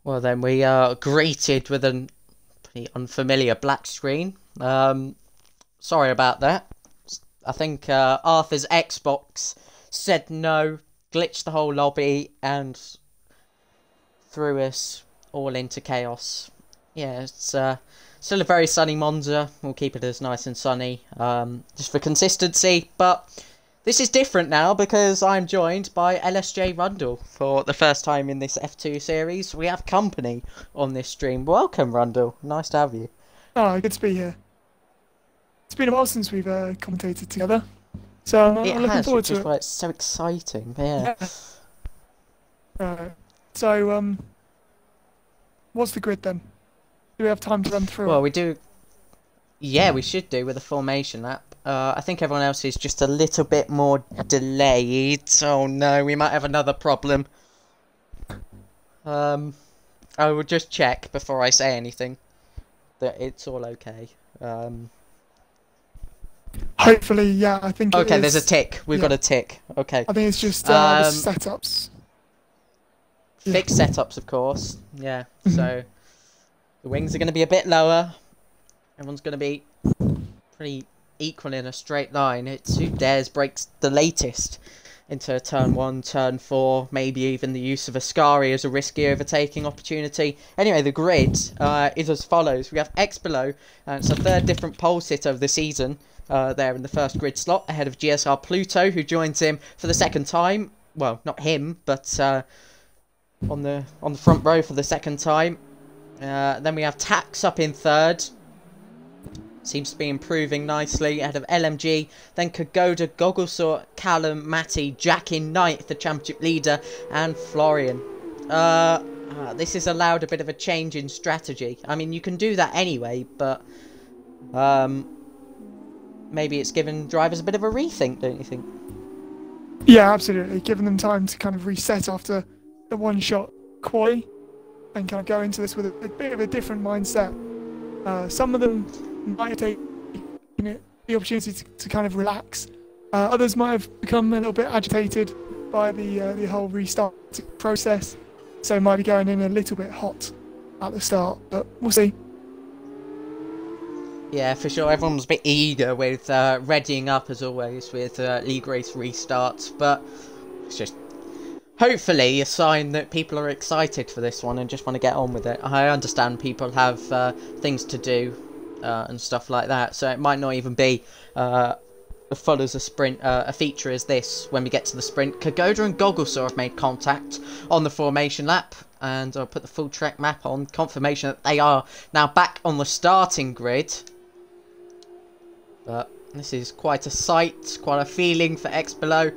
Well, then we are greeted with a pretty unfamiliar black screen. Sorry about that. I think Arthur's Xbox said no, glitched the whole lobby, and threw us all into chaos. Yeah, it's still a very sunny Monza. We'll keep it as nice and sunny, just for consistency. But this is different now because I'm joined by LSJ Rundle for the first time in this F2 series. We have company on this stream. Welcome, Rundle. Nice to have you. Oh, good to be here. It's been a while since we've commentated together, so It I'm looking has, forward which is to why it. it's so exciting. Yeah. Yeah. So, what's the grid then? Do we have time to run through Well, it? we do. Yeah, we should do with a formation lap. I think everyone else is just a little bit more delayed. Oh no, we might have another problem. I will just check before I say anything that it's all okay. Hopefully, yeah. I think it Okay, there's a is. tick. We've Yeah, got a tick. Okay. I think it's just the Um, setups. Yeah. Fixed setups, of course. Yeah. Mhm. So the wings are going to be a bit lower. Everyone's going to be pretty equal in a straight line. It's who dares breaks the latest into turn 1, turn 4, maybe even the use of Ascari as a risky overtaking opportunity. Anyway, the grid is as follows. We have X below, and it's a third different pole sitter of the season there in the first grid slot, ahead of GSR Pluto, who joins him for the second time. Well, not him, but on the front row for the second time. Then we have Tax up in third. Seems to be improving nicely ahead of LMG. Then Kagoda, Gogglesaw, Callum, Matty, Jack in ninth, the championship leader, and Florian. This has allowed a bit of a change in strategy. I mean, you can do that anyway, but maybe it's given drivers a bit of a rethink, don't you think? Yeah, absolutely. Giving them time to kind of reset after the one-shot quali and kind of go into this with a bit of a different mindset. Some of them might have taken the opportunity to kind of relax. Others might have become a little bit agitated by the whole restart process, so might be going in a little bit hot at the start. But we'll see. Yeah, for sure. Everyone was a bit eager with readying up, as always, with league race restarts. But it's just hopefully a sign that people are excited for this one and just want to get on with it. I understand people have things to do and stuff like that, so it might not even be as full as a sprint, a feature as this when we get to the sprint. Kagoda and Gogglesaw have made contact on the formation lap, and I'll put the full track map on, confirmation that they are now back on the starting grid. But this is quite a sight, quite a feeling for X Below.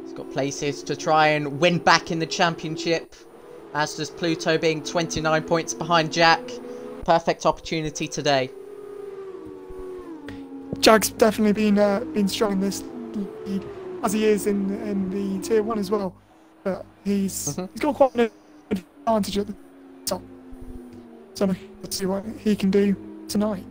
He's got places to try and win back in the championship, as does Pluto, being 29 points behind Jack. Perfect opportunity today. Jag's definitely been strong in this league, as he is in the tier 1 as well. But he's got quite an advantage at the top. So let's see what he can do tonight.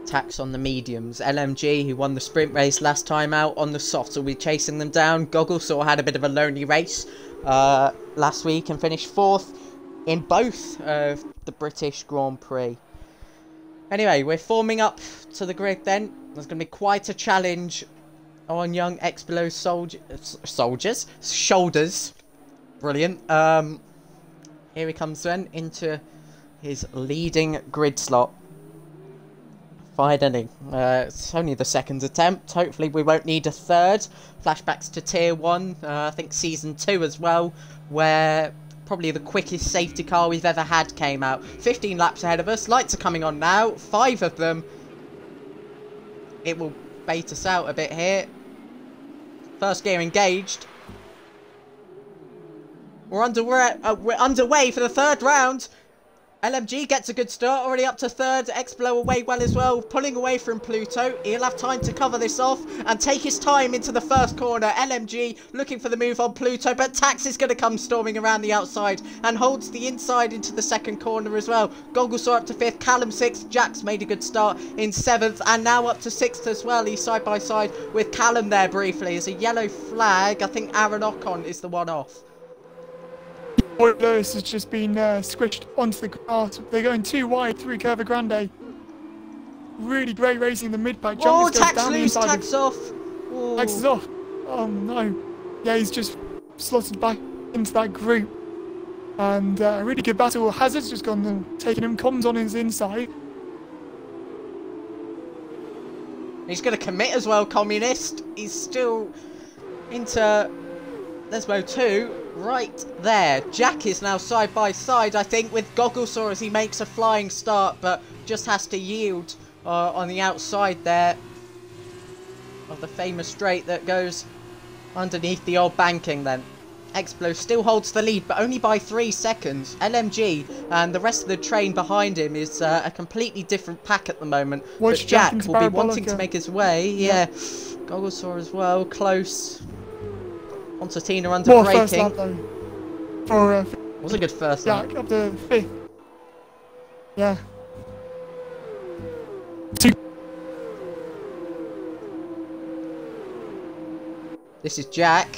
Tax on the mediums. LMG, who won the sprint race last time out, on the softs will be chasing them down. Gogglesaw had a bit of a lonely race last week and finished 4th in both of the British Grand Prix. Anyway, we're forming up to the grid then. There's going to be quite a challenge on young X Below shoulders. Brilliant. Here he comes then into his leading grid slot. Finally, it's only the second attempt. Hopefully we won't need a third. Flashbacks to tier 1, I think season 2 as well, where probably the quickest safety car we've ever had came out. 15 laps ahead of us. Lights are coming on now, 5 of them. It will bait us out a bit here. First gear engaged. We're underway for the third round. LMG gets a good start, already up to third. X-Blow away well as well, pulling away from Pluto. He'll have time to cover this off and take his time into the first corner. LMG looking for the move on Pluto, but Tax is going to come storming around the outside and holds the inside into the second corner as well. Gogglesaw up to 5th, Callum 6th, Jack's made a good start in 7th, and now up to 6th as well. He's side by side with Callum there briefly. As a yellow flag, I think Aaron Ocon is the one off. Lewis has just been squished onto the grass. They're going too wide through Curva Grande. Really great racing in the mid-pack. Oh, Just goes tax down the loose, inside tax off. Ooh. Tax is off. Oh no. Yeah, he's just slotted back into that group. And a really good battle. Hazard's just gone and taken him. Comms on his inside. He's going to commit as well, Communist. He's still into Lesmo 2. Right there. Jack is now side by side, I think, with Gogglesaur as he makes a flying start, but just has to yield on the outside there of the famous straight that goes underneath the old banking then. Explo still holds the lead, but only by 3 seconds. LMG and the rest of the train behind him is a completely different pack at the moment. But Jack will be wanting to make his way. Yeah. Gogglesaur as well, close. Concertina under braking. Was a good first lap. Jack up to 5th. Yeah. This is Jack.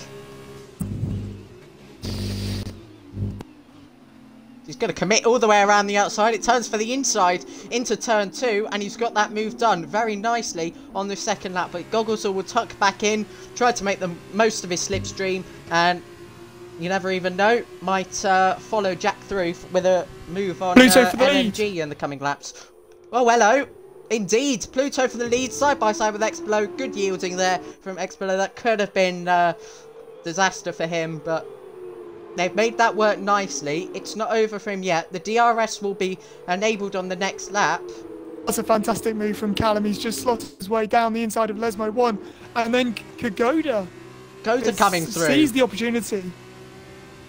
He's going to commit all the way around the outside. It turns for the inside into turn 2, and he's got that move done very nicely on the second lap. But Gogglesaur will tuck back in, try to make the most of his slipstream, and you never even know, might follow Jack through with a move on LMG in the coming laps. Oh, hello. Indeed, Pluto for the lead, side by side with Explo. Good yielding there from Explo. That could have been disaster for him, but they've made that work nicely. It's not over for him yet. The DRS will be enabled on the next lap. That's a fantastic move from Callum. He's just slotted his way down the inside of Lesmo 1. And then Kagoda coming through. Sees the opportunity.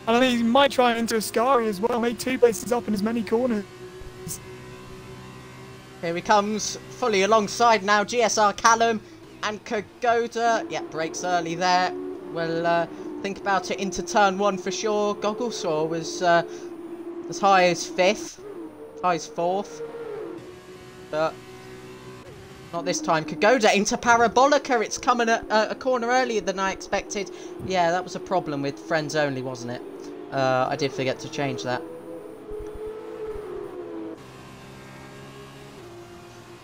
And I think he might try into Ascari as well. Make 2 places up in as many corners. Here he comes, fully alongside now. GSR Callum and Kagoda. Yeah, brakes early there. We'll think about it into turn 1 for sure. Gogglesaur was as high as 5th, high as 4th, but not this time. Kagoda into Parabolica. It's coming a corner earlier than I expected. Yeah, that was a problem with friends only, wasn't it? I did forget to change that.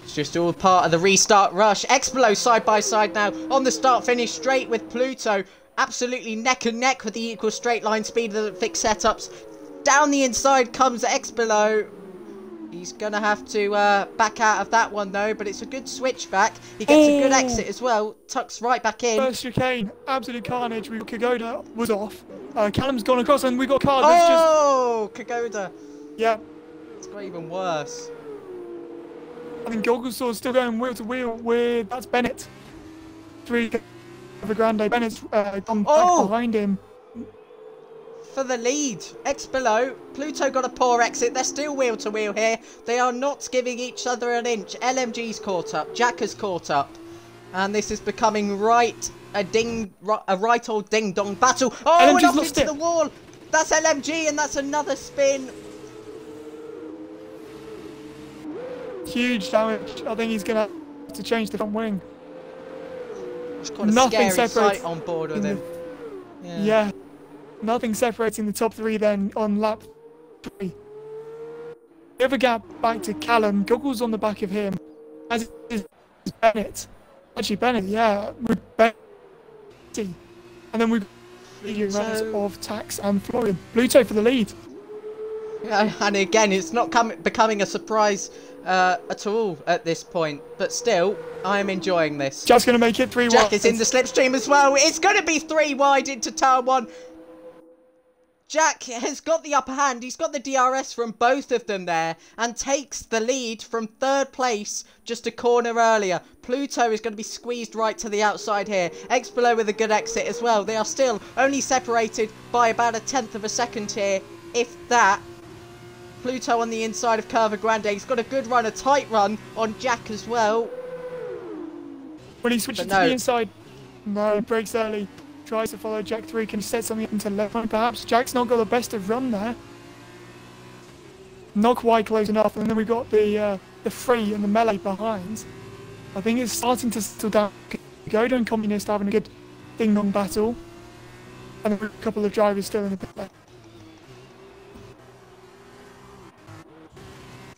It's just all part of the restart rush. Explo side by side now on the start finish straight with Pluto. Absolutely neck and neck with the equal straight line speed of the fixed setups. Down the inside comes Explo. He's going to have to back out of that one though, but it's a good switchback. He gets a good exit as well. Tucks right back in. First chicane, absolute carnage. Kagoda was off. Callum's gone across and we got cars. Kagoda. Yeah. It's got even worse. I think Gogglesaur's still going wheel to wheel with, that's Bennett. 3 for Grande. Bennett's gone back behind him. For the lead. Explo. Pluto got a poor exit. They're still wheel to wheel here. They are not giving each other an inch. LMG's caught up. Jack has caught up. And this is becoming a right old ding dong battle. Oh, LMG's and off lost into the wall. That's LMG and that's another spin. Huge damage. I think he's going to have to change the front wing. It's quite a scary sight on board with him. Yeah. Nothing separating the top 3 then on lap 3. The other gap back to Callum. Goggles on the back of him. As is Bennett. Actually, Bennett, yeah. With Bennett. And then we've got of Tax and Florian. Pluto for the lead. Yeah, and again, it's not becoming a surprise at all at this point. But still, I am enjoying this. Jack's going to make it 3 wide. Jack is in the slipstream as well. It's going to be 3 wide into turn 1. Jack has got the upper hand. He's got the DRS from both of them there and takes the lead from 3rd place just a corner earlier. Pluto is going to be squeezed right to the outside here. Explo with a good exit as well. They are still only separated by about a 1/10 of a second here, if that. Pluto on the inside of Curva Grande. He's got a good run, a tight run on Jack as well. When he switches to the inside, no, he breaks early. Tries to follow Jack 3. Can he set something up into left line perhaps? Jack's not got the best of run there. Not quite close enough. And then we've got the free and the melee behind. I think it's starting to settle down. Godo and Communist having a good ding-dong battle. And then a couple of drivers still in the pit lane.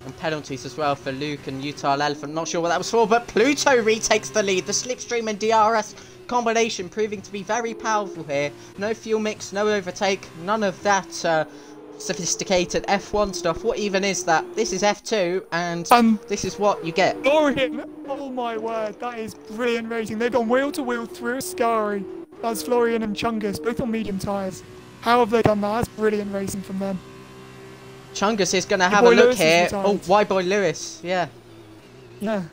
And penalties as well for Luke and Utah Elephant. Not sure what that was for, but Pluto retakes the lead. The Slipstream and DRS combination proving to be very powerful here. No fuel mix, no overtake, none of that sophisticated F1 stuff. What even is that? This is F2, and this is what you get. Florian, oh my word, that is brilliant racing. They've gone wheel to wheel through Ascari. That's Florian and Chungus, both on medium tyres. How have they done that? That's brilliant racing from them. Chungus is going to have a look here. Oh, Y-Boy Lewis, yeah. Yeah.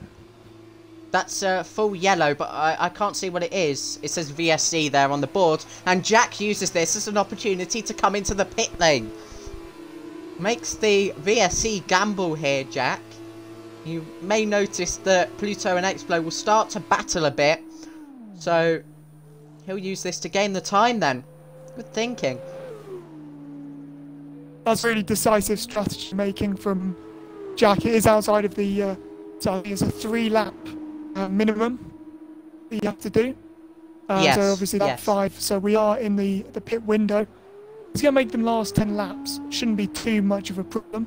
That's full yellow, but I can't see what it is. It says VSC there on the board. And Jack uses this as an opportunity to come into the pit lane. Makes the VSC gamble here, Jack. You may notice that Pluto and Explo will start to battle a bit. So, he'll use this to gain the time then. Good thinking. That's really decisive strategy making from Jack. It is outside of the, so I think it's a 3-lap minimum that you have to do. Yes, so obviously that's 5. So we are in the pit window. It's going to make them last 10 laps. Shouldn't be too much of a problem.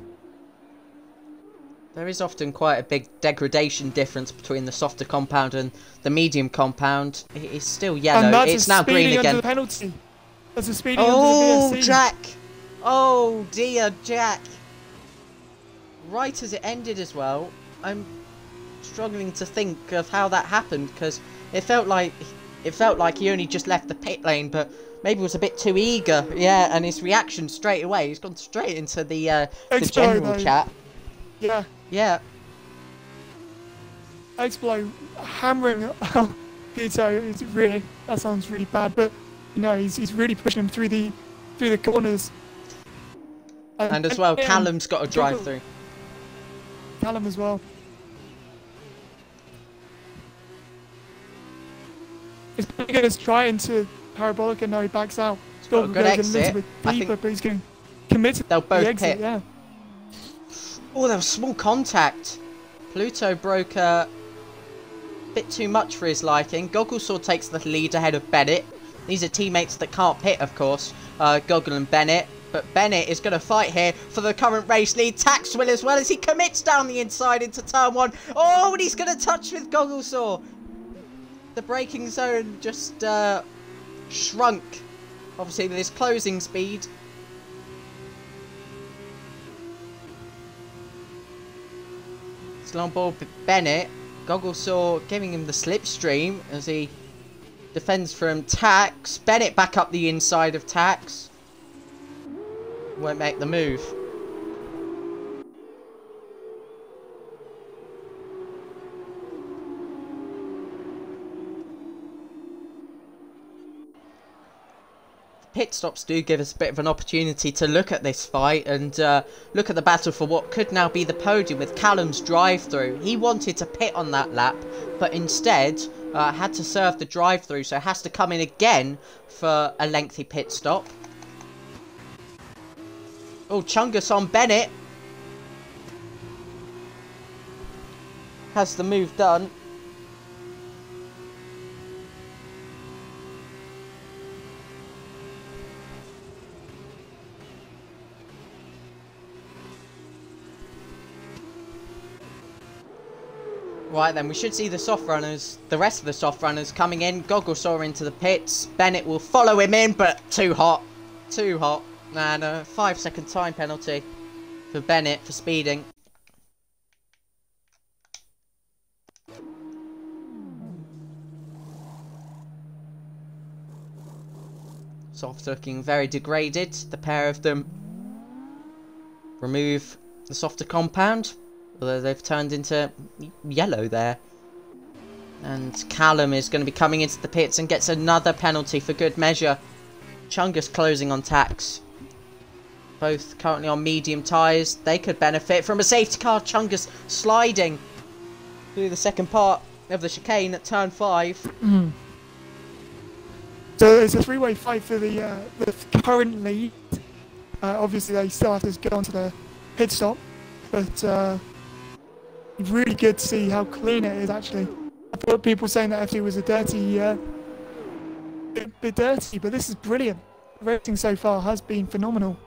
There is often quite a big degradation difference between the softer compound and the medium compound. It's still yellow. And that's it's now green again. Under the penalty. That's a speeding under the VSC. Jack! Oh dear, Jack! Right as it ended as well. I'm struggling to think of how that happened, because it felt like he only just left the pit lane, but maybe was a bit too eager. Yeah, and his reaction straight away. He's gone straight into the general chat. Yeah. Yeah. Explo hammering Pluto is really, that sounds really bad, but you know he's really pushing him through the corners. And as well, Callum's got a drive through. Callum as well. It's pretty good as try into Parabolica, no, he backs out. He's got a good exit. Deeper, but he's going to commit to they'll both the exit, pit. yeah. Oh, there was small contact. Pluto broke a bit too much for his liking. Gogglesaw takes the lead ahead of Bennett. These are teammates that can't pit, of course. Goggle and Bennett. But Bennett is going to fight here for the current race lead. Tax will as well as he commits down the inside into turn 1. Oh, and he's going to touch with Gogglesaw. The braking zone just shrunk. Obviously, with his closing speed. It's long ball Bennett. Gogglesaw giving him the slipstream as he defends from Tax. Bennett back up the inside of Tax. Won't make the move. Pit stops do give us a bit of an opportunity to look at this fight and look at the battle for what could now be the podium with Callum's drive-through. He wanted to pit on that lap, but instead had to serve the drive-through, so has to come in again for a lengthy pit stop. Oh, Chungus on Bennett. Has the move done. Right then, we should see the soft runners, the rest of the soft runners coming in. Gogglesaw into the pits. Bennett will follow him in, but too hot. Too hot. And a 5-second time penalty for Bennett for speeding. Soft looking very degraded. The pair of them remove the softer compound. Although they've turned into yellow there. And Callum is going to be coming into the pits and gets another penalty for good measure. Chungus closing on Tax. Both currently on medium tyres. They could benefit from a safety car. Chungus sliding through the second part of the chicane at turn 5. So it's a three-way fight for the current lead. Obviously they still have to go on to the pit stop. But really good to see how clean it is actually. I thought people saying that F2 was a dirty, bit dirty, but this is brilliant. The racing so far has been phenomenal.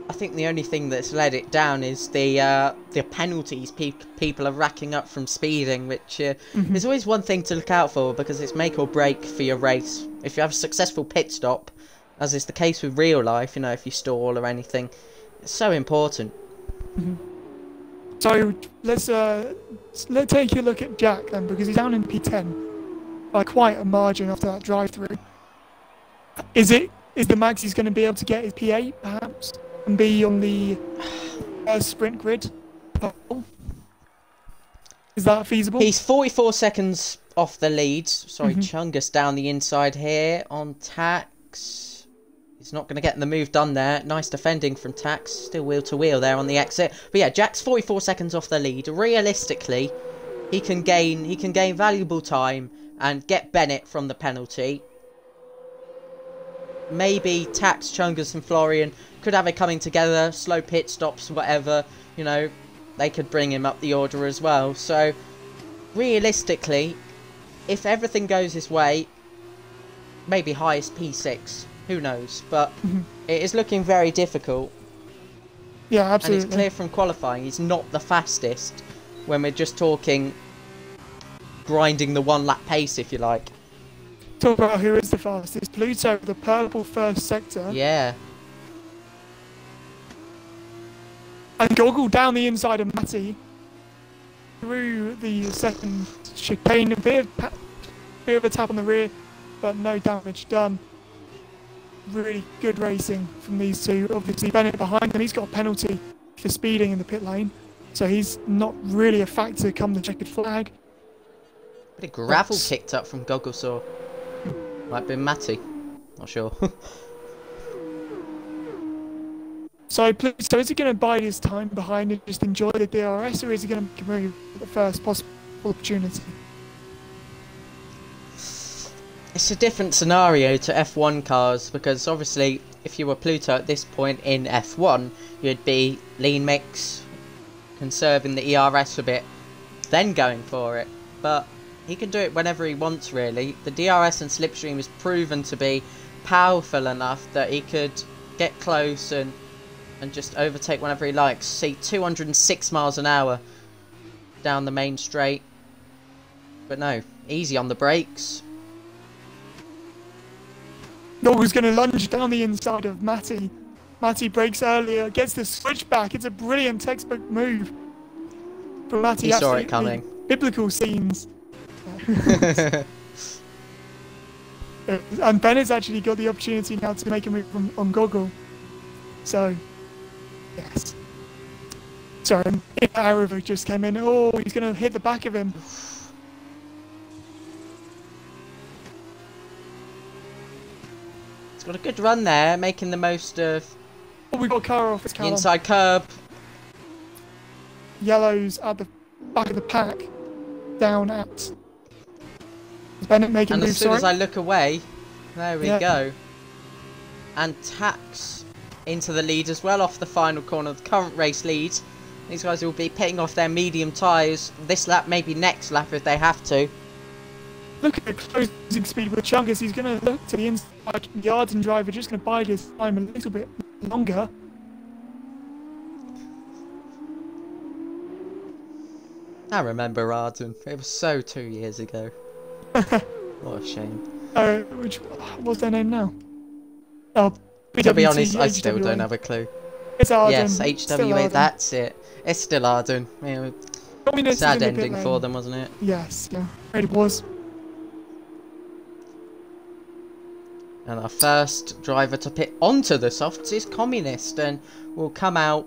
I think the only thing that's let it down is the penalties people are racking up from speeding, which is always one thing to look out for because it's make or break for your race. If you have a successful pit stop, as is the case with real life, you know, if you stall or anything, it's so important. So let's take a look at Jack then, because he's down in P10 by quite a margin after that drive-through. Is the max he's going to be able to get his P8 perhaps and be on the sprint grid? Is that feasible? He's 44 seconds off the lead. Sorry, Chungus down the inside here on Tax. He's not going to get the move done there. Nice defending from Tax. Still wheel to wheel there on the exit. But yeah, Jack's 44 seconds off the lead. Realistically, he can gain valuable time and get Bennett from the penalty. Maybe Tax, Chungus and Florian could have it coming together. Slow pit stops, whatever. You know, they could bring him up the order as well. So, realistically, if everything goes his way, maybe highest P6. Who knows? But it is looking very difficult. Yeah, absolutely. And it's clear from qualifying he's not the fastest when we're just talking grinding the one lap pace, if you like. Talk about who is the fastest. Pluto, the purple first sector. Yeah. And Goggle down the inside of Matty through the second chicane. A bit of a tap on the rear, but no damage done. Really good racing from these two. Obviously Bennett behind them, he's got a penalty for speeding in the pit lane, so he's not really a factor come the checkered flag. Bit of gravel kicked up from Gogglesaw. Might be Matty, not sure. So is he going to bide his time behind and just enjoy the DRS, or is he going to move at the first possible opportunity? It's a different scenario to F1 cars, because obviously if you were Pluto at this point in F1, you'd be lean mix, conserving the ERS a bit, then going for it. But he can do it whenever he wants, really. The DRS and slipstream is proven to be powerful enough that he could get close and just overtake whenever he likes. See, 206 miles an hour down the main straight. But no, easy on the brakes. Goggle's going to lunge down the inside of Matty. Matty brakes earlier, gets the switchback. It's a brilliant textbook move from Matty. He saw it coming. Biblical scenes. And Bennett's actually got the opportunity now to make a move on Goggle. So, yes. Sorry, Aravic just came in. Oh, he's going to hit the back of him. He's got a good run there, making the most of... Oh, we got a car off. It's the inside curb. Yellow's at the back of the pack. Down at... Is Bennett making and moves, as soon as I look away, there we go. And Tax into the lead as well off the final corner. The current race lead. These guys will be pitting off their medium tyres this lap, maybe next lap if they have to. Look at the closing speed with Chungus. He's going to look to the inside yards and driver, just going to bide his time a little bit longer. I remember Arden. It was so 2 years ago. What a shame. What's their name now? Oh, PWT, to be honest, I HWA. still don't have a clue. It's Arden. Yes, HWA, that's it. It's still Arden. Yeah, sad ending for them, wasn't it? Yes, yeah, it was. And our first driver to pit onto the softs is Communist, and will come out,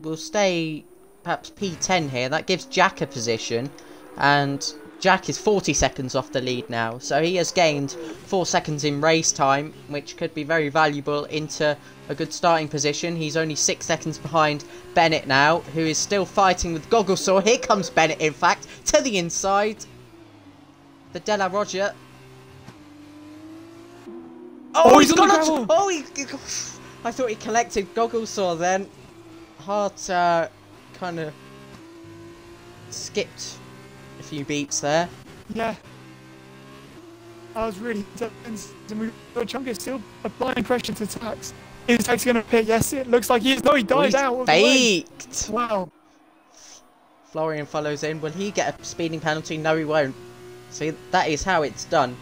will stay perhaps P10 here. That gives Jack a position, and Jack is 40 seconds off the lead now, so he has gained 4 seconds in race time, which could be very valuable into a good starting position. He's only 6 seconds behind Bennett now, who is still fighting with Gogglesaw. Here comes Bennett, in fact, to the inside. The De La Roger. Oh, he's gone on! Oh, I thought he collected Gogglesaw then. Hart kind of skipped a few beats there. Yeah. I was really intense. And Chungus still applying pressure to Tax. Is Tags going to pit? Yes, it looks like he is. No, he died out of the way. Faked! Wow. Florian follows in. Will he get a speeding penalty? No, he won't. See, that is how it's done.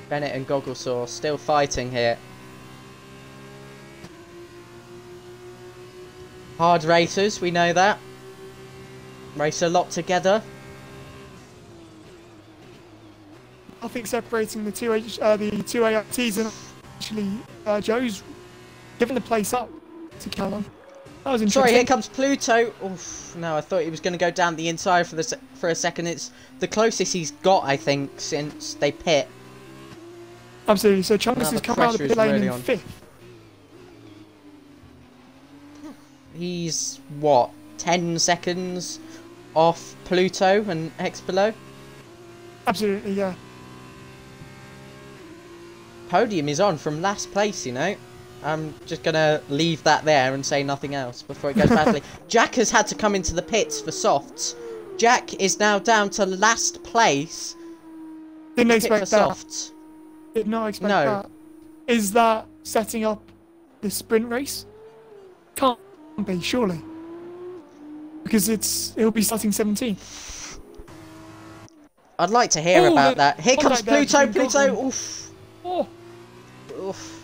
Bennett and Gogglesaw still fighting here. Hard racers, we know that. Race a lot together. Nothing separating the two ARTs, and actually Joe's giving the place up to Callum. That was interesting. Sorry, here comes Pluto. Oof, no, I thought he was going to go down the inside for a second. It's the closest he's got, I think, since they pit. Absolutely. So Chungus has come out of the pit lane really in on. 5th. He's, what, 10 seconds off Pluto and Expelo? Absolutely, yeah. Podium is on from last place, you know. I'm just going to leave that there and say nothing else before it goes badly. Jack has had to come into the pits for softs. Jack is now down to last place. Didn't expect that. Softs. Did not expect that. Is that setting up the sprint race? Can't be, surely. Because it'll be starting 17th. I'd like to hear about that. Here comes Pluto. Pluto. Oof. Oh. Oof.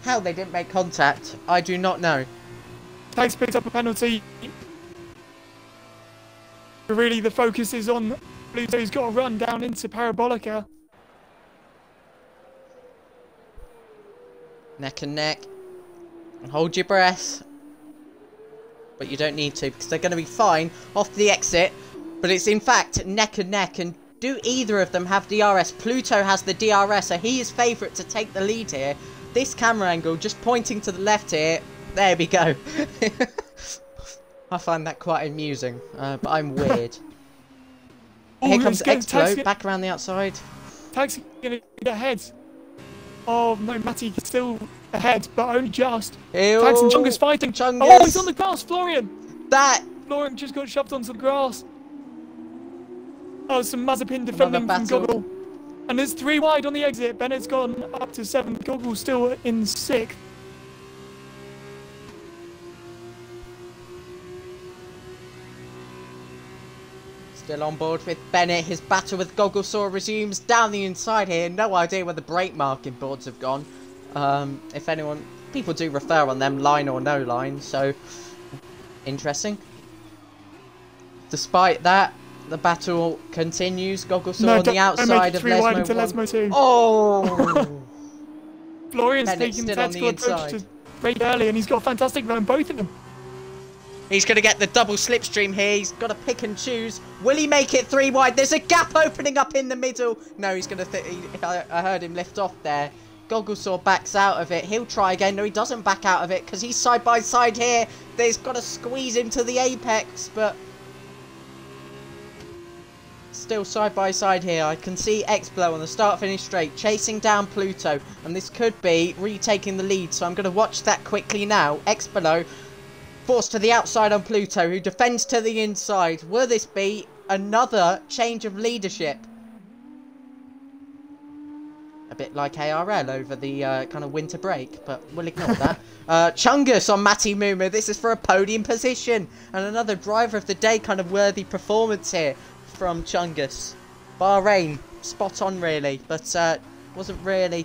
How they didn't make contact, I do not know. Tags picked up a penalty. But really, the focus is on Pluto. He's got to run down into Parabolica. Neck and neck. And hold your breath. But you don't need to, because they're going to be fine off the exit. But it's in fact neck and neck. And do either of them have DRS? Pluto has the DRS, so he is favourite to take the lead here. This camera angle, just pointing to the left here. There we go. I find that quite amusing, but I'm weird. Here comes Explo, back around the outside. Tags going to get ahead. Oh no, Matty still ahead, but only just. Ew. Tags and Chungus fighting. Chungus. Oh, he's on the grass, Florian. Florian just got shoved onto the grass. Oh, some Mazepin defending from Goggle. And there's 3 wide on the exit. Bennett's gone up to 7th. Goggle's still in 6th. Still on board with Bennett. His battle with Gogglesaw resumes down the inside here. No idea where the brake marking boards have gone. If anyone... People do refer on them, line or no line, so... Interesting. Despite that, the battle continues. Gogglesaw on the outside of Lesmo 2. Oh! Florian's taking the tactical approach to brake early, and he's got a fantastic run on both of them. He's going to get the double slipstream here. He's got to pick and choose. Will he make it 3 wide? There's a gap opening up in the middle. No, he's going to... I heard him lift off there. Gogglesaw backs out of it. He'll try again. No, he doesn't back out of it because he's side by side here. There's got to squeeze him to the apex, but... Still side by side here. I can see Explo on the start-finish straight, chasing down Pluto, and this could be retaking the lead, so I'm going to watch that quickly now. Explo forced to the outside on Pluto, who defends to the inside. Will this be another change of leadership? A bit like ARL over the kind of winter break, but we'll ignore that. Chungus on Matty Mumu. This is for a podium position, and another driver of the day kind of worthy performance here from Chungus. Bahrain, spot on really, but wasn't really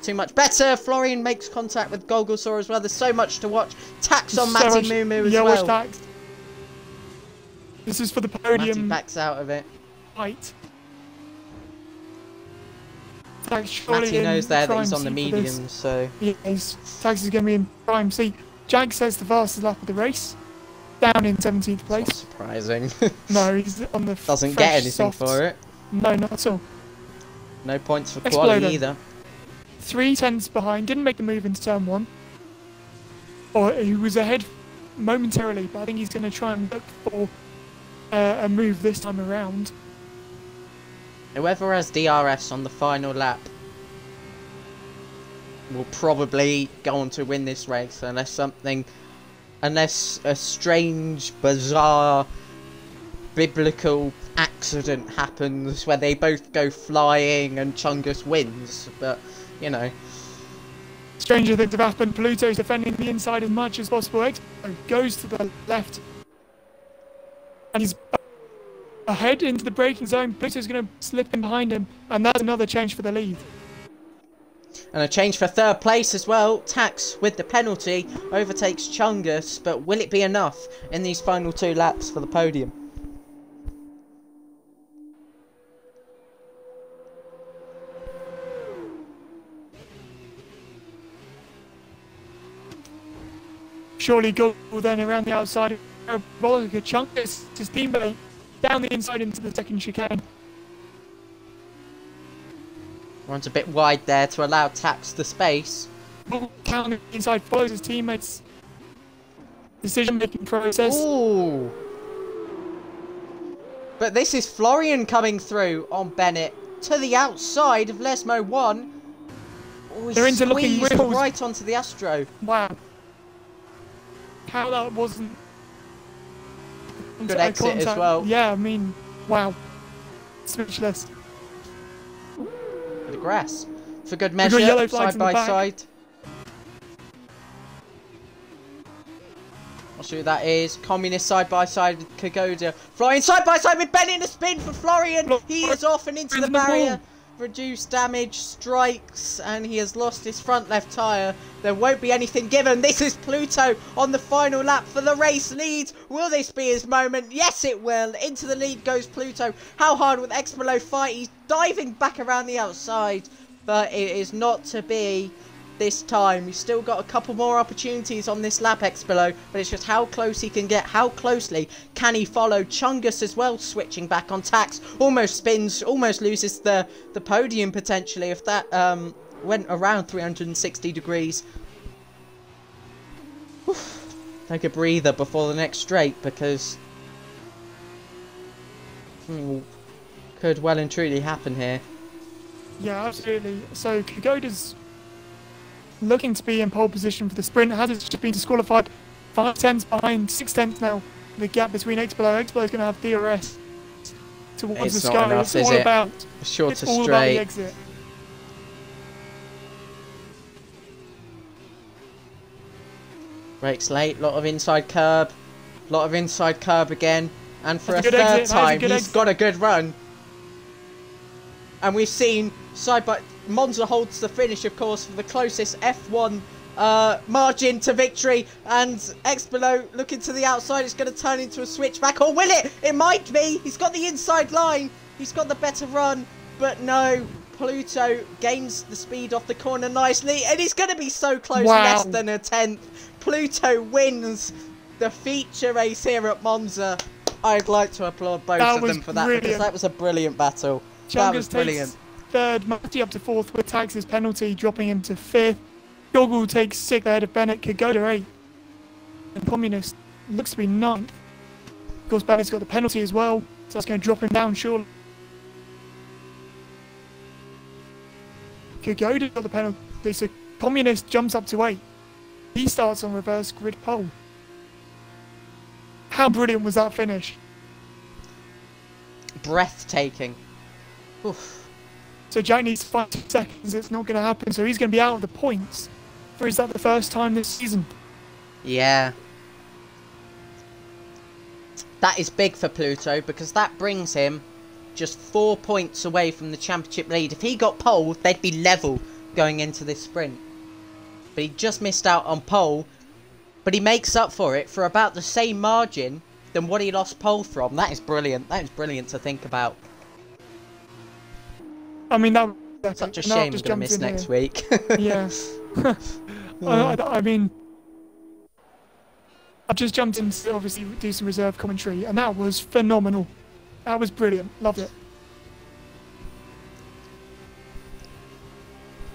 too much better. Florian makes contact with Gogglesaw as well. There's so much to watch. Tax on Matty Mumu as well. Tax. This is for the podium. Matty backs out of it. Fight. Matty knows there that he's on the mediums, so... Yeah, Tax is going to be in prime seat. Jag says the fastest lap of the race. Down in 17th place. Not surprising. No, he's on the Doesn't get anything for it. No, not at all. No points for quality either. 3 tenths behind, didn't make the move into turn 1. Or he was ahead momentarily, but I think he's going to try and look for a move this time around. Whoever has DRS on the final lap will probably go on to win this race, unless a strange, bizarre biblical accident happens where they both go flying and Chungus wins, but, you know. Stranger things have happened. Pluto's defending the inside as much as possible. Expo goes to the left. And he's ahead into the braking zone. Pluto's going to slip in behind him. And that's another change for the lead. And a change for third place as well. Tax, with the penalty, overtakes Chungus. But will it be enough in these final 2 laps for the podium? Surely go then around the outside of Parabolica. Chungus, his teammate, down the inside into the second chicane. Runs a bit wide there to allow Tax the space. Down the inside, follows his teammates' decision-making process. Ooh. But this is Florian coming through on Bennett to the outside of Lesmo 1. Oh, They're interlocking wheels. Right onto the Astro. Wow. How that wasn't good exit as well. Yeah, I mean, wow. Speechless. The grass. For good measure, side by side. I'll show you who that is. Communist side by side with Kagoda. Florian side by side with Bennett in a spin for Florian. He is off and into the barrier. Reduced damage, strikes, and he has lost his front left tyre. There won't be anything given. This is Pluto on the final lap for the race lead. Will this be his moment? Yes, it will. Into the lead goes Pluto. How hard will Expolo fight? He's diving back around the outside, but it is not to be this time. He's still got a couple more opportunities on this lap, Expolo, but it's just how close he can get. How closely can he follow? Chungus as well, switching back on Tax. Almost spins, almost loses the podium potentially if that went around 360 degrees. Oof. Take a breather before the next straight, because could well and truly happen here. Yeah, absolutely. So Kagoda's looking to be in pole position for the sprint. Has just been disqualified. 5 tenths behind, 6 tenths now. The gap between Expolo. Expolo's going to have DRS towards the sky. Enough, it's all about a shorter it's all straight. about the exit. Brakes late, lot of inside curb, again, and for a third exit. time he's got a good run. And we've seen Monza holds the finish, of course, for the closest F1 margin to victory, and Expolo looking to the outside. It's going to turn into a switchback, or will it? It might be. He's got the inside line. He's got the better run, but no. Pluto gains the speed off the corner nicely, and he's going to be so close, less than a tenth. Pluto wins the feature race here at Monza. I'd like to applaud both of them for that, because that was a brilliant battle. That was brilliant. Third, Matty up to fourth with Tax's penalty, dropping him to fifth. Goggle takes sixth ahead of Bennett. Kagoda 8th. And Communist looks to be ninth. Of course, Bennett's got the penalty as well, so that's going to drop him down surely. Kagoda got the penalty, so Communist jumps up to 8th. He starts on reverse grid pole. How brilliant was that finish? Breathtaking. Oof. So Jack needs 5 seconds, it's not going to happen, so he's going to be out of the points. For is that the first time this season? Yeah. That is big for Pluto, because that brings him just 4 points away from the championship lead. If he got pole, they'd be level going into this sprint. But he just missed out on pole, but he makes up for it for about the same margin than what he lost pole from. That is brilliant. That is brilliant to think about. I mean, that's such a shame we're going to miss next week. Yeah. I mean, I've just jumped in to obviously do some reserve commentary, and that was phenomenal. That was brilliant. Loved it.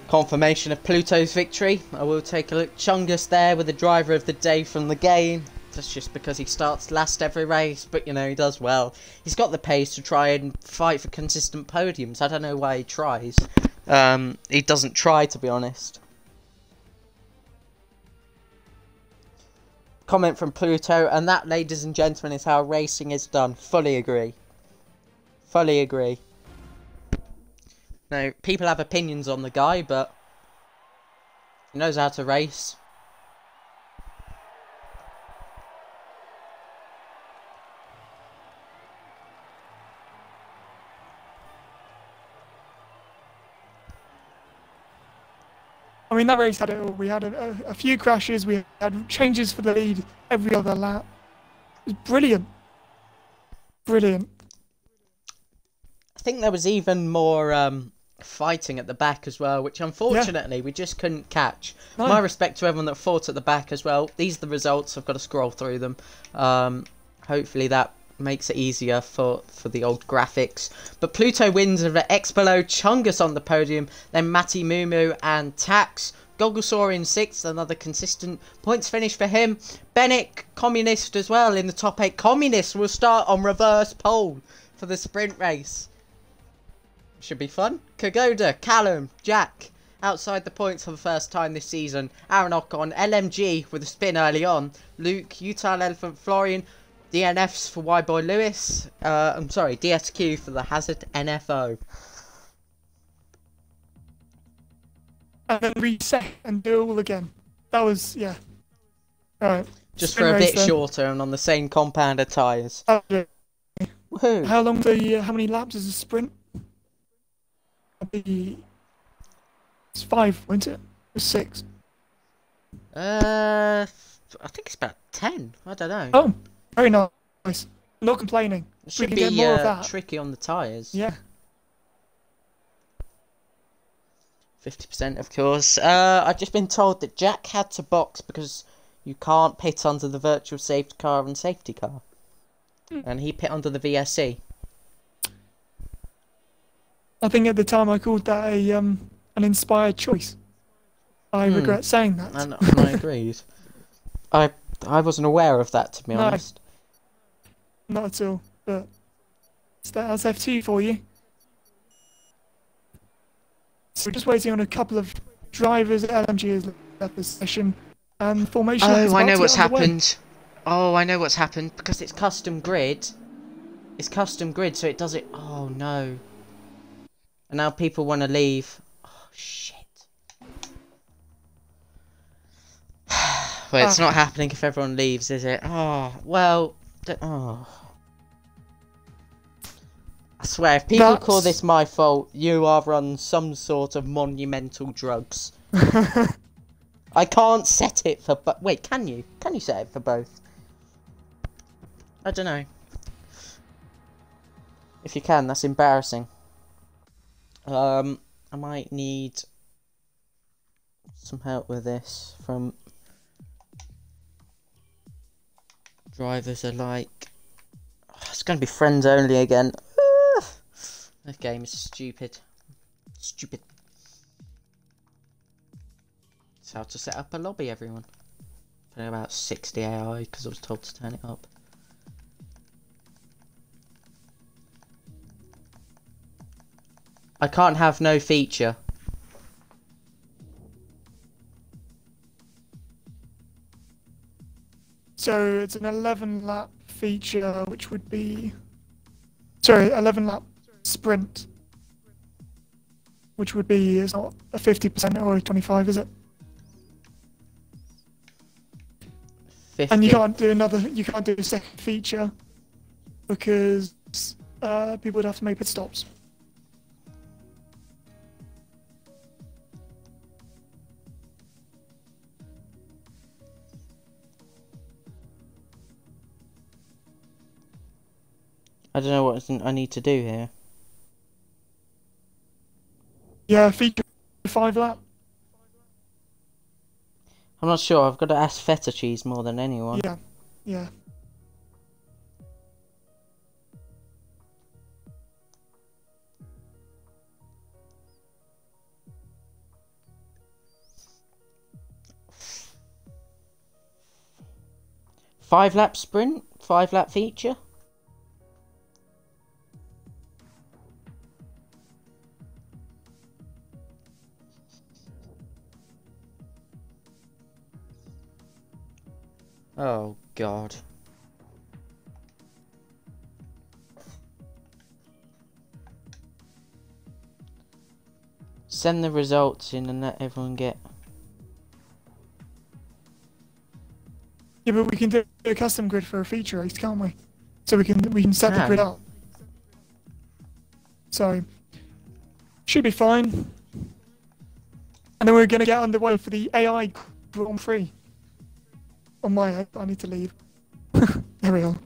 Confirmation of Pluto's victory. I will take a look. Chungus there with the driver of the day from the game. That's just because he starts last every race, but you know, he does well. He's got the pace to try and fight for consistent podiums. I don't know why he tries. He doesn't try, to be honest. comment from Pluto, and that, ladies and gentlemen, is how racing is done. Fully agree. Fully agree. Now, people have opinions on the guy, but he knows how to race. I mean, that race had it all. We had a few crashes. We had changes for the lead every other lap. It was brilliant. Brilliant. I think there was even more fighting at the back as well, which unfortunately we just couldn't catch. No. My respect to everyone that fought at the back as well. These are the results. I've got to scroll through them. Hopefully that makes it easier for the old graphics. But Pluto wins over Expelo, Chungus on the podium, then Matty Mumu and Tax. Gogglsaur in 6th, another consistent points finish for him. Bennett, Communist as well in the top 8. Communist will start on reverse pole for the sprint race. Should be fun. Kagoda, Callum, Jack outside the points for the first time this season. Aaron Ocon, LMG with a spin early on. Luke, Utah Elephant, Florian, DNFs for Y-Boy Lewis. I'm sorry, DSQ for the Hazard NFO. And then reset and do it all again. That was, yeah. Alright. Just for a bit shorter and on the same compound of tyres. Okay. Woohoo. How many laps is a sprint? It's 5, wasn't it? Or 6? I think it's about 10. I don't know. Oh, very nice. Not complaining. It We should can be get more of that. tricky on the tyres. Yeah. 50%, of course. I've just been told that Jack had to box because you can't pit under the virtual safety car and safety car. And he pit under the VSC. I think at the time I called that an inspired choice. I regret saying that. And I agreed. I wasn't aware of that, to be honest. Not at all. But that's F2 for you. So we're just waiting on a couple of drivers. LMG has left the session, and formation. Oh, I know what's happened. Oh, I know what's happened because it's custom grid. It's custom grid, so it does it. Oh no. And now people want to leave. Oh shit. Well, it's not happening if everyone leaves, is it? Oh well. Oh. I swear, if people call this my fault, you are on some sort of monumental drugs. I can't set it for wait, can you? Can you set it for both? I don't know. If you can, that's embarrassing. I might need some help with this from drivers alike. Oh, it's going to be friends only again. This game is stupid. Stupid. It's how to set up a lobby, everyone. Putting about 60 AI because I was told to turn it up. I can't have no feature. So it's an 11 lap feature, which would be... Sorry, 11 lap sprint. Which would be, it's not a 50% or a 25, is it? 50. And you can't do a second feature because people would have to make pit stops. I don't know what I need to do here. Yeah, feature 5 lap. I'm not sure. I've got to ask feta cheese more than anyone. Yeah, yeah. Five lap sprint? 5 lap feature? Oh god. Send the results in and let everyone get. Yeah, but we can do a custom grid for a feature race, can't we? So we can set the grid up. So should be fine. And then we're gonna get underway for the AI Grand Prix. On my head, I need to leave. There we are.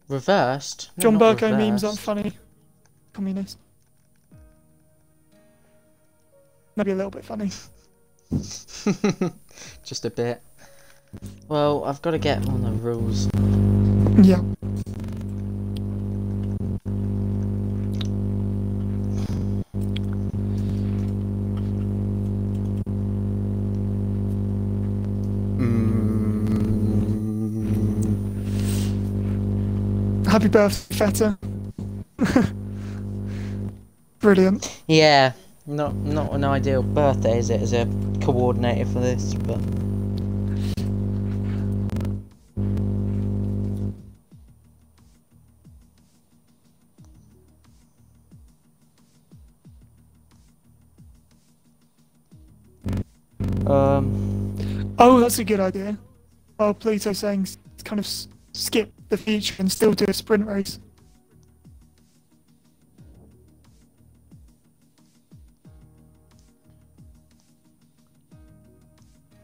Reversed? No, John not Burko memes aren't reversed. funny. Communist. Maybe a little bit funny. Just a bit. Well, I've got to get on the rules. Yeah. Happy birthday, Feta. Brilliant. Yeah, not an ideal birthday, is it, as a coordinator for this, but... Oh, that's a good idea. Oh, Pluto's saying kind of skip the feature and still do a sprint race.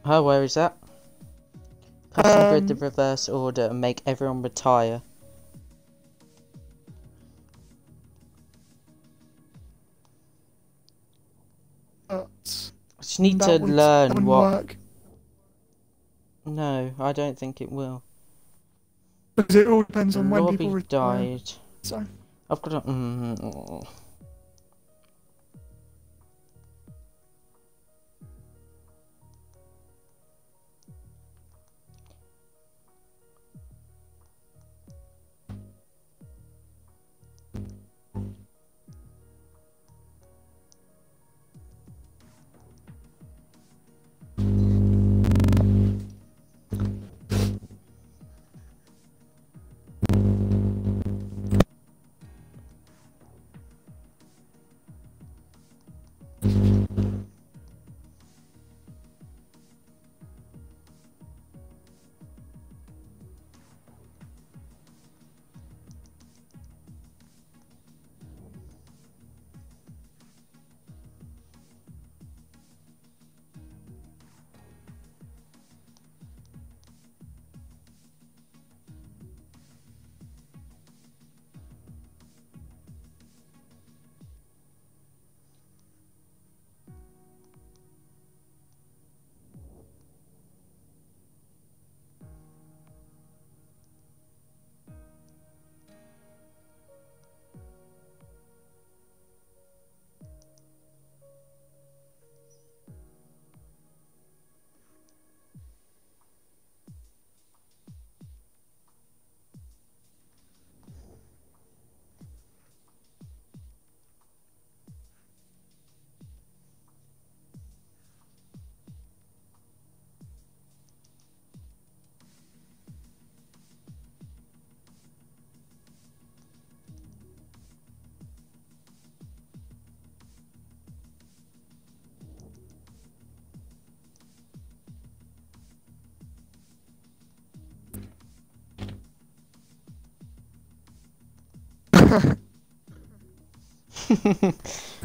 Oh, where is that? Custom grid the reverse order and make everyone retire. But I just need to learn what... work. No, I don't think it will. Because it all depends on when Lobby people retire. died. So. I've got to...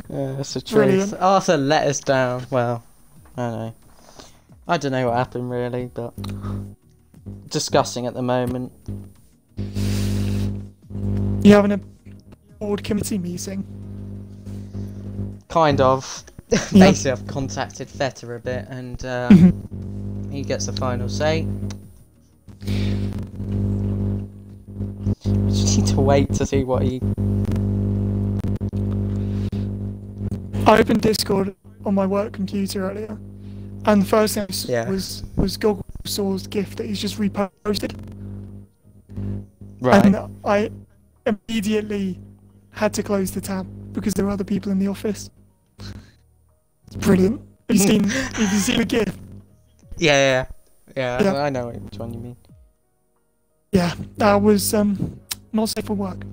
That's the truth. Brilliant. Arthur let us down. Well, I don't know what happened really, but discussing at the moment. You having a board committee meeting? Kind of. Yeah. Basically, I've contacted Feta a bit, and he gets the final say. Just need to wait to see what he... I opened Discord on my work computer earlier, and the first thing I saw was Google Saw's gift that he's just reposted. Right. And I immediately had to close the tab because there were other people in the office. It's brilliant. Have you seen the GIF? Yeah, yeah, Yeah. I know which one you mean. Yeah, that was not safe for work.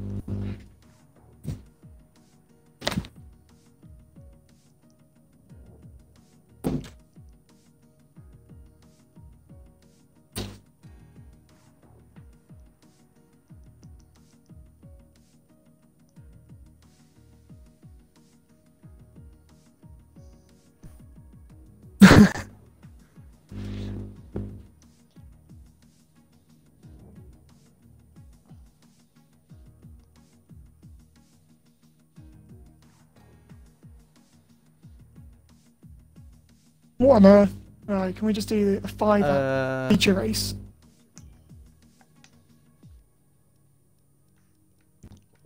What on earth? Alright, can we just do a 5 feature race?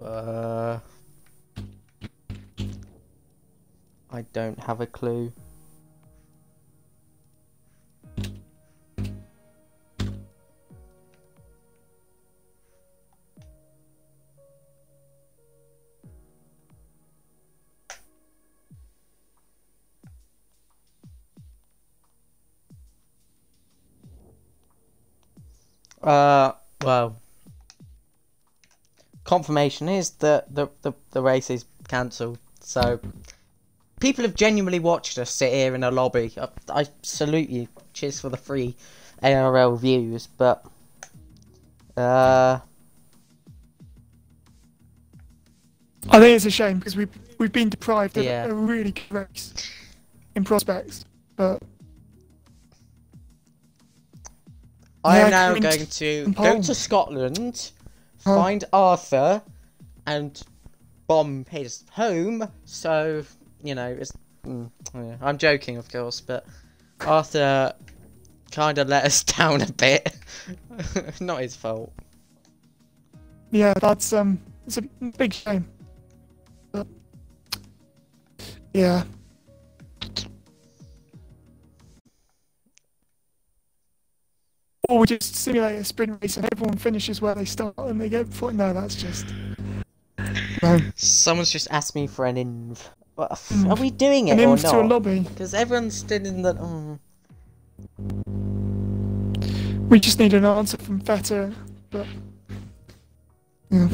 I don't have a clue. Well, confirmation is that the race is cancelled. So people have genuinely watched us sit here in a lobby. I salute you. Cheers for the free ARL views, but I think it's a shame because we've been deprived of yeah. a really good race in prospects, but I am yeah, now coming going to to go Pole. to Scotland, find Arthur, and bomb his home. So, you know, it's yeah, I'm joking, of course, but Arthur kind of let us down a bit. Not his fault. Yeah, that's it's a big shame. But, yeah. Or we just simulate a sprint race and everyone finishes where they start and they get point. No, that's just no. Someone's just asked me for an inv. Are we doing An it or inv to a not? lobby. Because everyone's stood in the. We just need an answer from Feta, but yeah.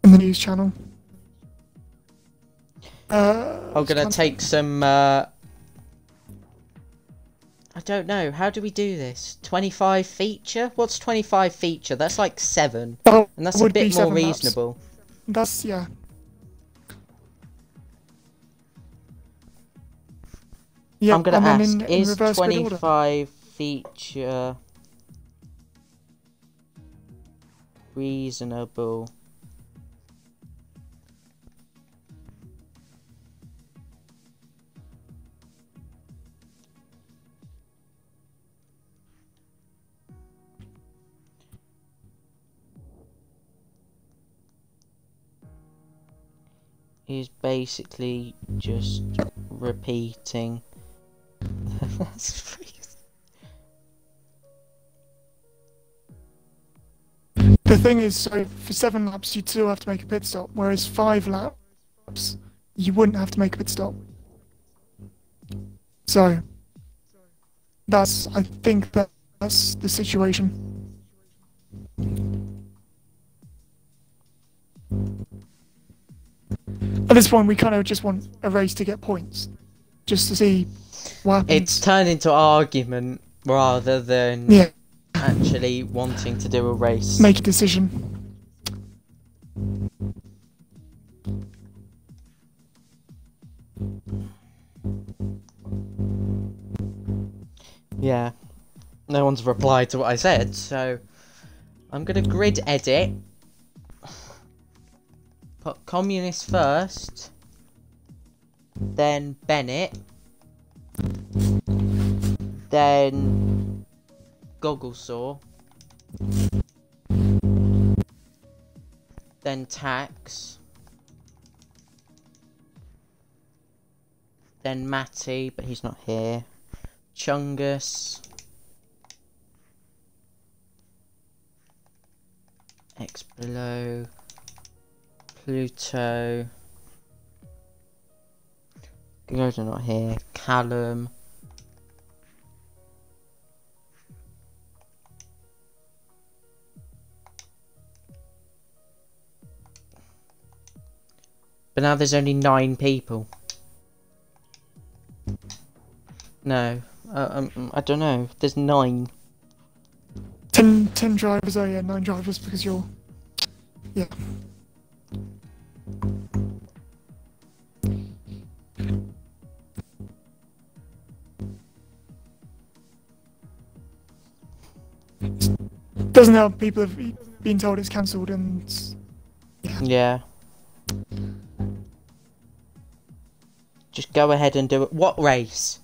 In the news channel. I'm gonna take some. I don't know. How do we do this? 25 feature? What's 25 feature? That's like 7, That and that's a would be bit more 7 laps. reasonable. That's yeah. Yeah, I'm gonna and ask: then in is reverse grid order. 25 feature reasonable? Is basically just repeating. That's The thing is, so for 7 laps you'd still have to make a pit stop, whereas 5 laps you wouldn't have to make a pit stop. So that's, I think that's the situation. At this point, we kind of just want a race to get points, just to see what happens. It's turned into argument rather than Yeah, actually wanting to do a race. make a decision. Yeah. No one's replied to what I said, so I'm gonna grid edit. Put communist first, then Bennett, then Gogglesaw, then Tax, Then Matty, but he's not here. Chungus. X below. Pluto. Those are not here. Callum. But now there's only 9 people. No. I don't know. There's 9. 10 drivers, oh yeah, 9 drivers because you're... Yeah. Doesn't help people have been told it's cancelled and... Yeah. Just go ahead and do it. What race?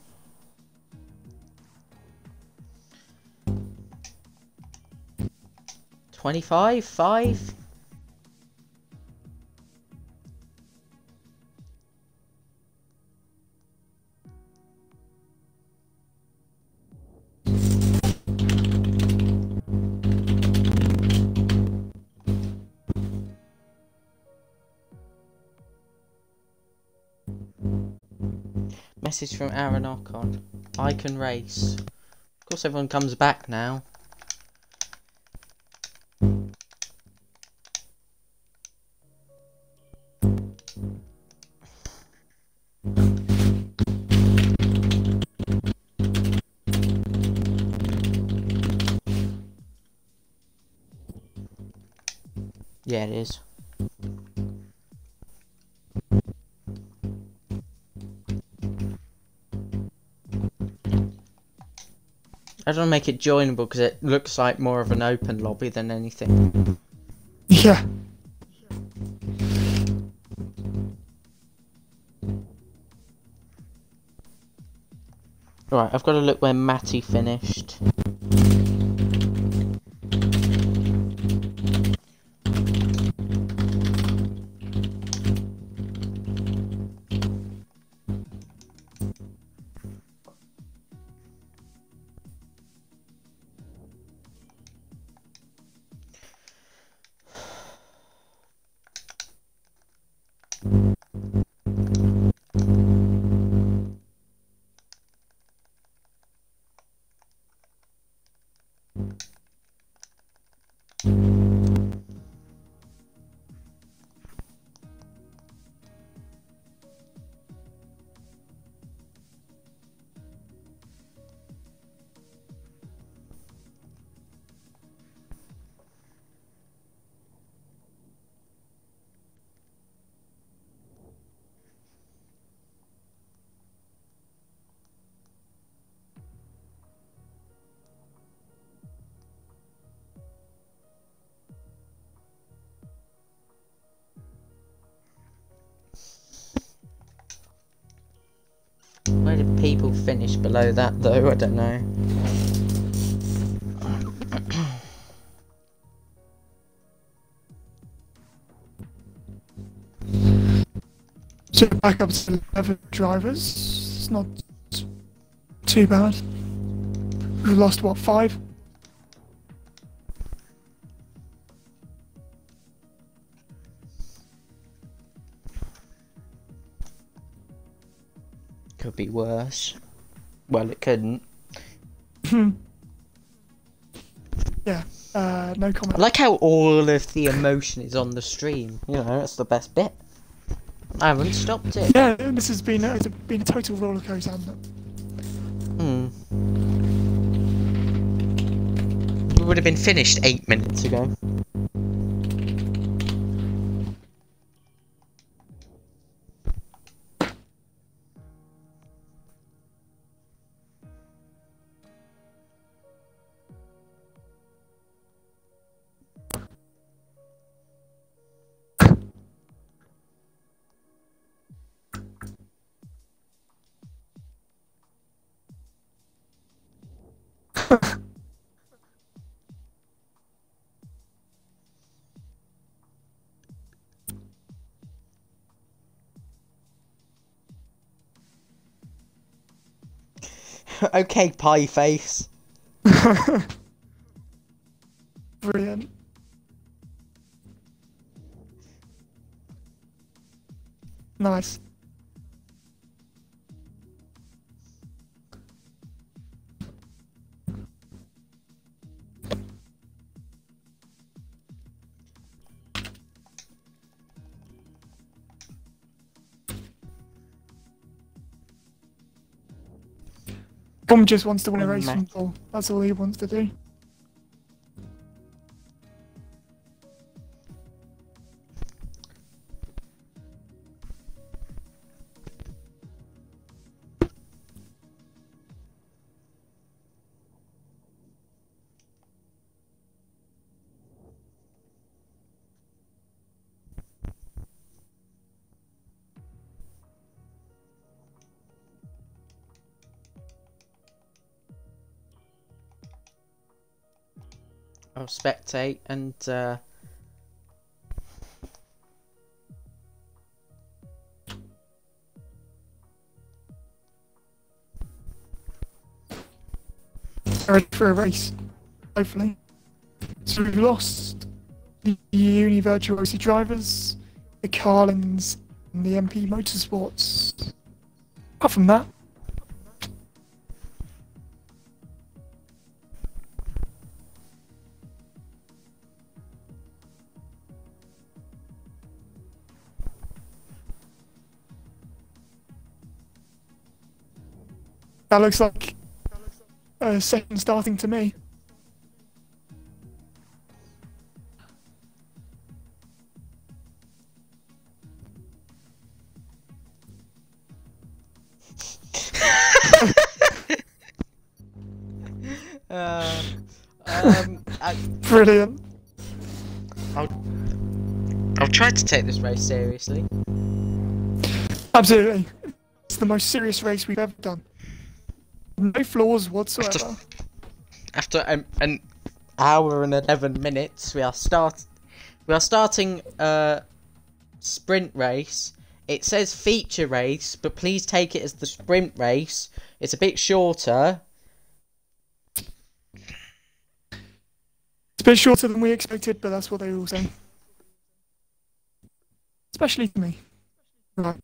$25? $5? Message from Aaron Ocon. I can race. Of course everyone comes back now. Yeah, it is. I don't make it joinable because it looks like more of an open lobby than anything. Yeah. Right, I've got to look where Matty finished. Where did people finish below that though? I don't know. So back up to 11 drivers. It's not too bad. We lost, what, 5? Could be worse. Well, it couldn't. Yeah, no comment. I like how all of the emotion is on the stream. You know, that's the best bit. I haven't stopped it. Yeah, this has been it's been a total rollercoaster, hasn't it? We would have been finished 8 minutes ago. Okay, pie face. Brilliant. Nice. Tom just wants to win a race from Paul. That's all he wants to do. I'll spectate and ready for a race, hopefully. So we've lost the Uni Virtuosi drivers, the Carlins, and the MP Motorsports. Apart from that, that looks like a second starting to me. Brilliant. I'll try to take this race seriously. Absolutely. It's the most serious race we've ever done. No flaws whatsoever. After an hour and 11 minutes, we are starting a sprint race. It says feature race, but please take it as the sprint race. It's a bit shorter. It's a bit shorter than we expected, but that's what they all say. Especially to me. Right.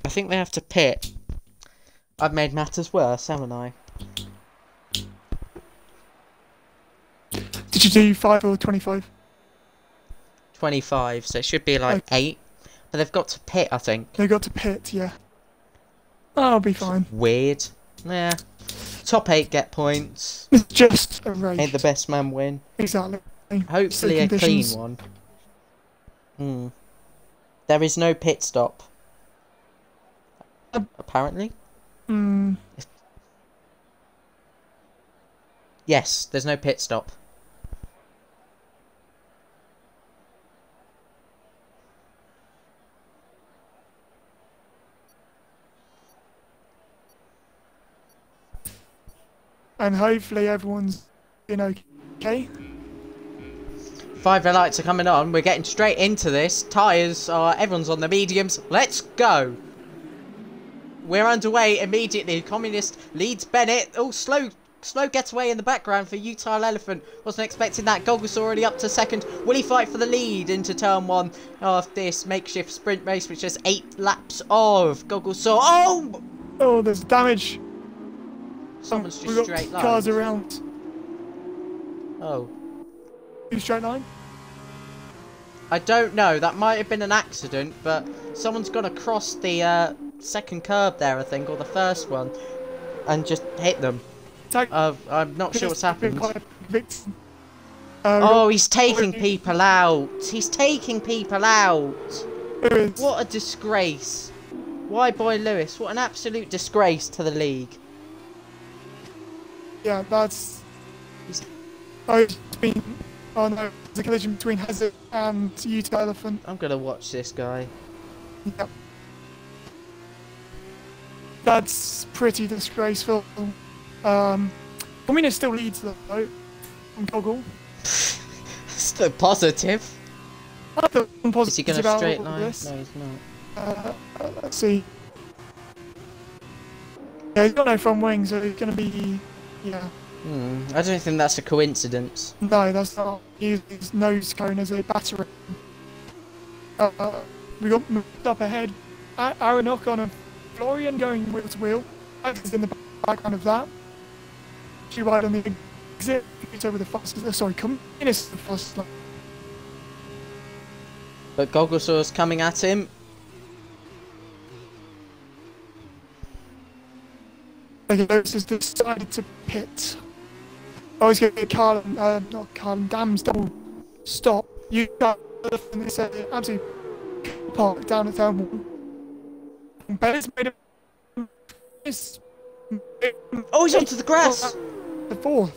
I think they have to pit. I've made matters worse, haven't I? Did you do 5 or 25? 25, so it should be like 8. But they've got to pit, I think. They got to pit, yeah. I'll be fine. Weird. Yeah. Top 8 get points. It's just a race. Ain't the best man win. Exactly. Hopefully a clean one. There is no pit stop. Apparently. Yes, there's no pit stop. And hopefully everyone's okay. 5 red lights are coming on. We're getting straight into this. Tyres are... Everyone's on the mediums. Let's go. We're underway immediately. Communist leads Bennett. Oh, slow getaway in the background for Utah Elephant. Wasn't expecting that. Goggles already up to second. Will he fight for the lead into turn 1 of this makeshift sprint race, which has 8 laps of Goggles saw. Oh! Oh, there's damage. Someone's just straight line. Cars around. Oh. Straight line? I don't know. That might have been an accident, but someone's gone across the second curb there, I think, or the first one, and just hit them. I'm not sure what's happened. Oh, he's taking people out. He's taking people out. What a disgrace. Why, boy Lewis? What an absolute disgrace to the league. Yeah, that's... Oh no, there's a collision between Hazard and Utah Elephant. I'm gonna watch this guy. Yep. That's pretty disgraceful. Communist still leads though, from Goggle. Still positive. I'm positive. Is he gonna about straight all line? this. No, he's not. Let's see. Yeah, he's got no front wing, so he's going to be, yeah. I don't think that's a coincidence. No, that's not. He used his nose cone as a battery. We got moved up ahead. Aaron Ocon and Florian going wheel to wheel. Is in the background of that. She right on the exit. It's over the fastest. Sorry, Communist the fastest lap. But Gogglesaur's coming at him. Okay, Lewis has decided to pit. Oh, he's going to get Carlin, not Carlin, Dam's double stop. You got this absolute park down at turn 1. Bennett's made a. Oh, he's onto the grass! The 4th.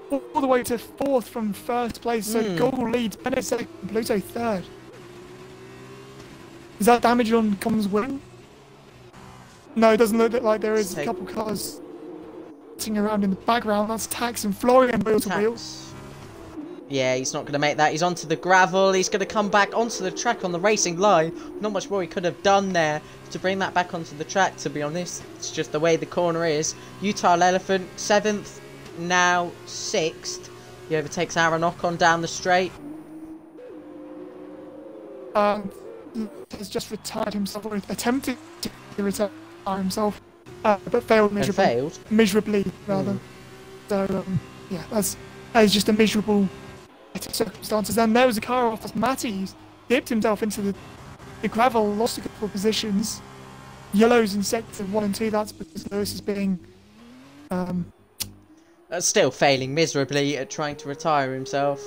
All the way to 4th from 1st place, so Goggle leads, Bennett 2nd, Pluto 3rd. Is that damage on Com's wing? No, it doesn't look like there is a couple cars sitting around in the background. That's Tax and Florian wheel to wheel. Yeah, he's not going to make that. He's onto the gravel. He's going to come back onto the track on the racing line. Not much more he could have done there to bring that back onto the track, to be honest. It's just the way the corner is. Utah Elephant, 7th, now 6th. He overtakes Aaron Ocon down the straight. Has just retired himself, or attempted to retire himself, but failed miserably. Miserably, rather. So, yeah, that is just a miserable set of circumstances. And there was a car off as Matty's dipped himself into the gravel, lost a couple of positions. Yellows in sector 1 and 2, that's because Lewis is being... still failing miserably at trying to retire himself.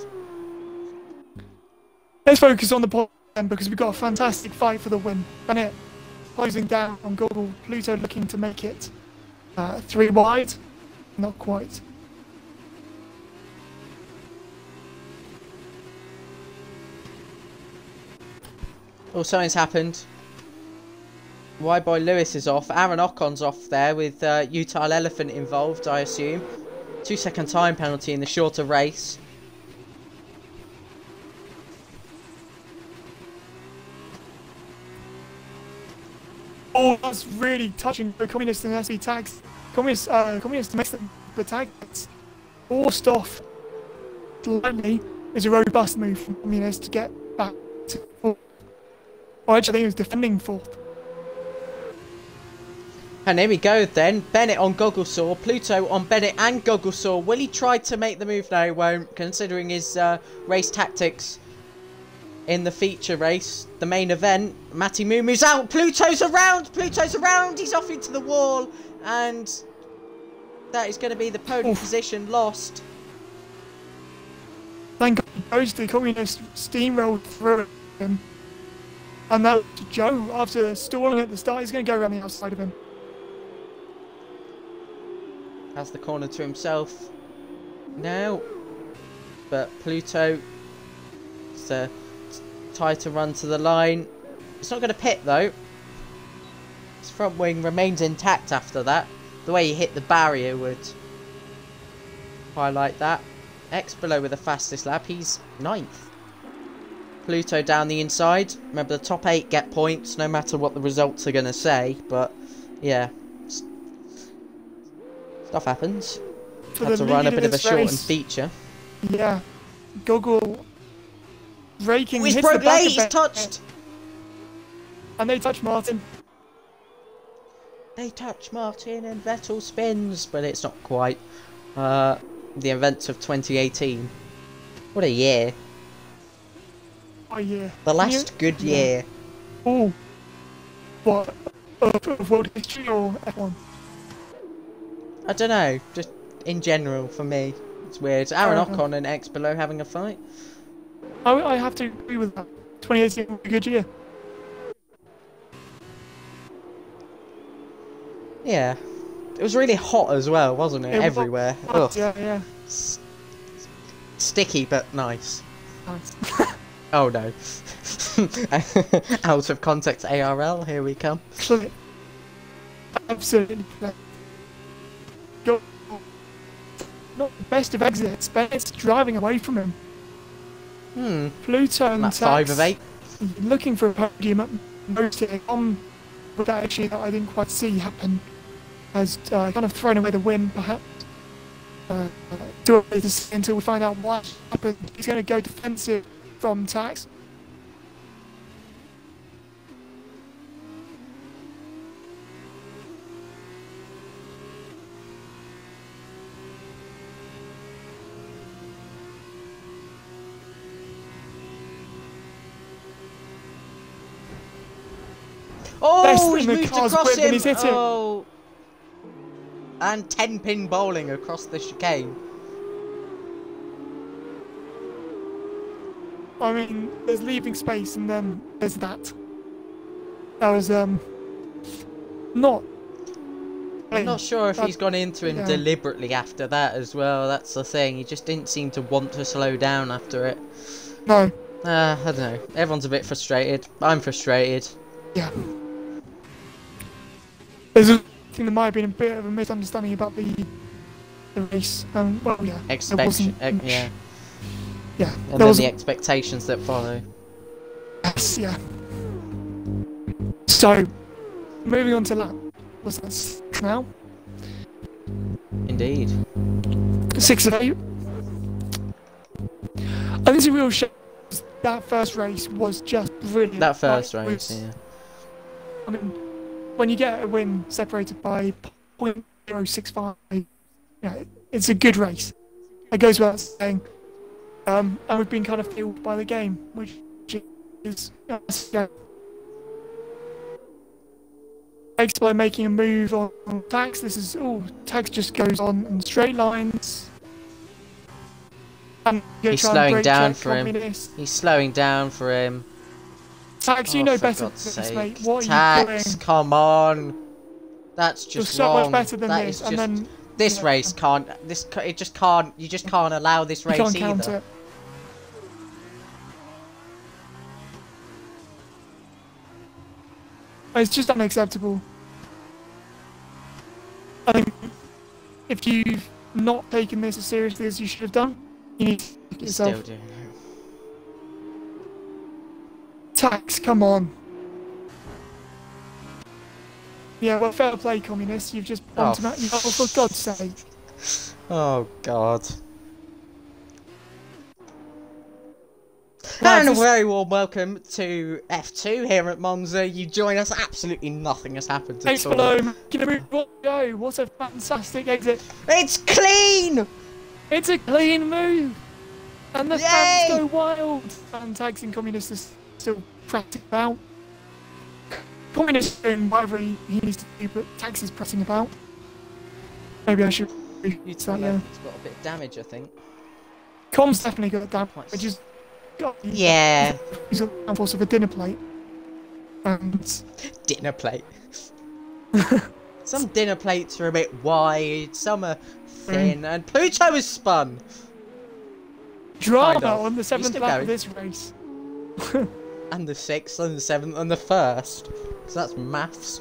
Let's focus on the pole then, because we've got a fantastic fight for the win. Bennett closing down on Google, Pluto looking to make it 3 wide. Not quite. Oh, something's happened. Wide Boy Lewis is off. Aaron Ocon's off there with Utah Elephant involved, I assume. 2-second time penalty in the shorter race. Oh, that's really touching for Communist and SB tags. Communist makes the tag gets forced off slightly. Is a robust move from Communist to get back to 4th. Oh, actually, he was defending 4th. And here we go then. Bennett on Gogglesaw, Pluto on Bennett and Gogglesaw. Will he try to make the move? No, he won't, considering his race tactics in the feature race, the main event. Matty Mumu's out, Pluto's around, he's off into the wall, and that is going to be the podium position lost. Thank God he goes to the Communist, steamrolled through him. And that Joe, after stalling at the start, he's going to go around the outside of him. Has the corner to himself now, but Pluto, it's a tighter run to the line. It's not going to pit though. His front wing remains intact after that. The way he hit the barrier would highlight that. X below with the fastest lap, he's 9th. Pluto down the inside. Remember, the top 8 get points no matter what the results are going to say, but yeah, stuff happens. Had to run a bit of a shortened feature. Yeah, Google raking. He's broke late, he's touched. And they touch Martin. They touch Martin and Vettel spins, but it's not quite. The events of 2018. What a year. Oh yeah. The last good year. Oh. What? Of world history or F1? I don't know, just in general for me. It's weird. Aaron Ocon and X below having a fight. I have to agree with that. 2018 was a good year. Yeah. It was really hot as well, wasn't it? Everywhere. Hot, yeah. Sticky but nice. Nice. Oh no. Out of context ARL, here we come. Absolutely. Not the best of exits, but it's driving away from him. Pluto and 5 of 8. Looking for a podium at most here. With that issue that I didn't quite see happen. has kind of thrown away the win, perhaps. Too early to see until we find out what happened. He's going to go defensive from Tax. Oh, he's moved across him! He's hit it. Oh. And 10-pin bowling across the chicane. I mean, there's leaving space and then there's that. That was, not... I'm not sure if he's gone into him deliberately after that as well. That's the thing. He just didn't seem to want to slow down after it. No. I don't know. Everyone's a bit frustrated. I'm frustrated. Yeah. There's a thing that might have been a bit of a misunderstanding about the race. Well, yeah. Expectation. Yeah. Yeah. And then the expectations that follow. Yes, yeah. So, moving on to lap. What's that now? Indeed. 6 of 8. I think it's a real shame. That first race was just brilliant. That first race, yeah. I mean, when you get a win separated by 0.065, yeah, it's a good race. It goes without saying. And we've been kind of fueled by the game, which is yeah. Takes by making a move on Tax. This is Tax just goes on in straight lines. And he's slowing down for him. He's slowing down for him. Tax, you know better than this, mate. What Tax, are you doing? come on. That's just You're so wrong. much better than that this. Is and just, then this race can't. It just can't. You just can't allow this race you can't either. count it. It's just unacceptable. I think if you've not taken this as seriously as you should have done, you need to look at yourself. Still doing it. Tax, come on. Yeah, well, fair play, communists. You've just bombed him out. Oh, for God's sake. Oh, God. Well, and a very warm welcome to F2 here at Monza. You join us, absolutely nothing has happened at thanks all. below. Go. What a fantastic exit. It's clean! It's a clean move. And the Yay! fans go wild. And Tags and communists are still pressing about. Communists doing whatever he needs to do, but Tags is pressing about. Maybe I should It's got a bit of damage, I think. Com's definitely got damage, which is... Yeah. He's got the downforce of a dinner plate. And... Dinner plate. Some dinner plates are a bit wide, some are thin, and Pluto is spun. Drama Kind of. on the 7th lap going. of this race. And the 6th, and the 7th, and the 1st. So that's maths.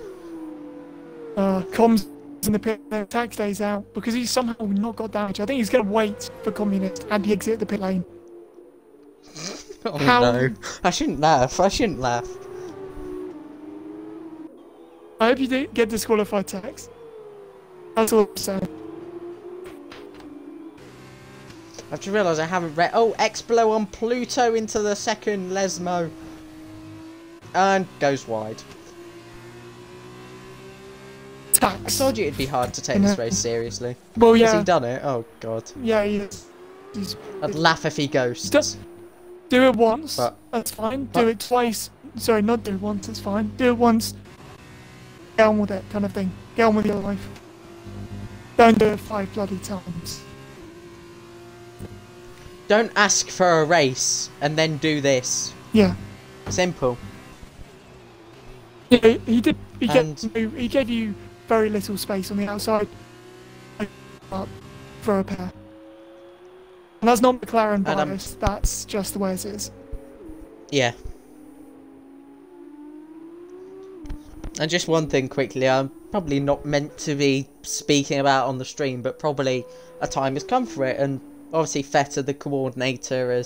Com's in the pit, Tax stays out, because he's somehow not got damage. I think he's going to wait for Communist and he exit the pit lane. Oh no. I shouldn't laugh, I shouldn't laugh. I hope you didn't get disqualified, Tax. That's all I'm saying. I've just realised I haven't read. Oh, X-Blow on Pluto into the second Lesmo. And goes wide. I Tax. told you it'd be hard to take this race seriously. Well, yeah. Has he done it? Oh god. Yeah, he's I'd laugh if he ghosts. Do it once, But- that's fine. Do it twice. Sorry, not do it once, that's fine. Do it once. Get on with it, kind of thing. Get on with your life. Don't do it 5 bloody times. Don't ask for a race and then do this. Yeah. Simple. Yeah, he did. And- He gave you very little space on the outside for a pair. And that's not McLaren bias, that's just the way it is. Yeah. And just one thing quickly, I'm probably not meant to be speaking about on the stream, but probably a time has come for it, and obviously Feta, the coordinator,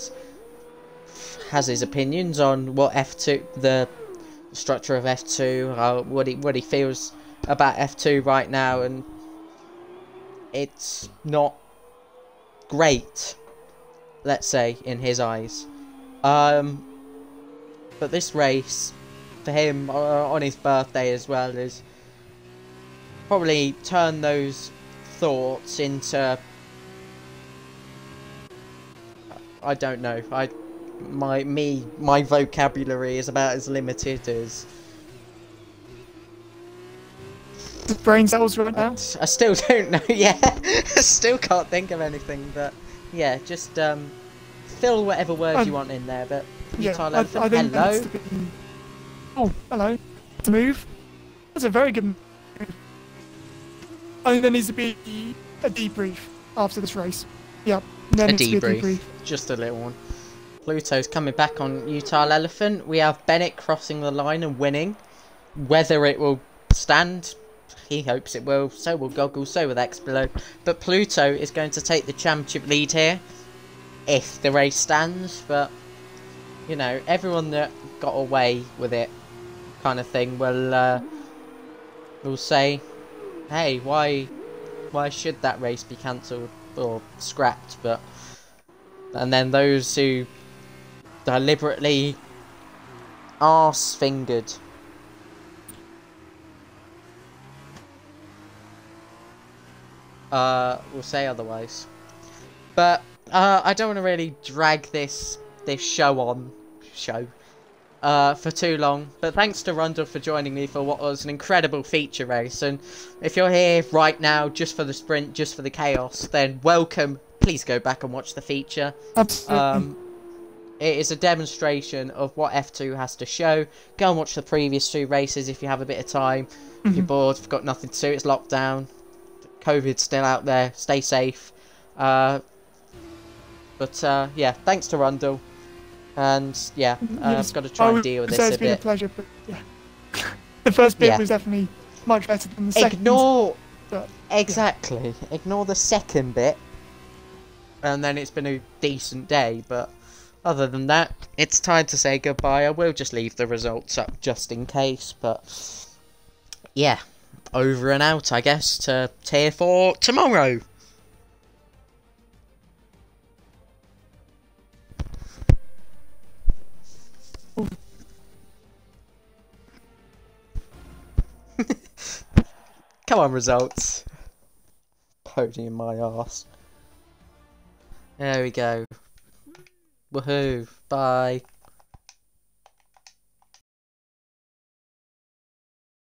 has his opinions on what F2, the structure of F2, what he feels about F2 right now, and it's not great, let's say, in his eyes. But this race, for him, on his birthday as well, is probably turn those thoughts into, I don't know, my vocabulary is about as limited as The brain cells right now. I still don't know. Yeah, I still can't think of anything. But yeah, just fill whatever words you want in there. But Yeah, Utah I think hello. that's to be... Oh, hello. To move. That's a very good move. I think there needs to be a debrief after this race. Yep, there needs to be a debrief. Just a little one. Pluto's coming back on Utah Elephant. We have Bennett crossing the line and winning. Whether it will stand, he hopes it will. So will Goggles, so will Explode. But Pluto is going to take the championship lead here, if the race stands. But, you know, everyone that got away with it, kind of thing, will say, hey, why should that race be cancelled or scrapped? But, and then those who deliberately arse-fingered will say otherwise. But I don't want to really drag this show for too long. But thanks to Rundle for joining me for what was an incredible feature race. And if you're here right now just for the sprint, just for the chaos, then welcome. Please go back and watch the feature. Absolutely. It is a demonstration of what F2 has to show. Go and watch the previous 2 races if you have a bit of time. If you're bored, if you've got nothing to do, it's lockdown. COVID's still out there. Stay safe. Yeah, thanks to Rundle. And yeah, I've got to try and deal with this a bit. It's been a pleasure, but yeah. The first bit was definitely much better than the second. Exactly. Ignore the second bit. And then it's been a decent day, but other than that, it's time to say goodbye. I will just leave the results up just in case, but yeah, over and out, I guess, to Tier 4 tomorrow. Come on, results. Podium my arse. There we go. Woohoo. Bye.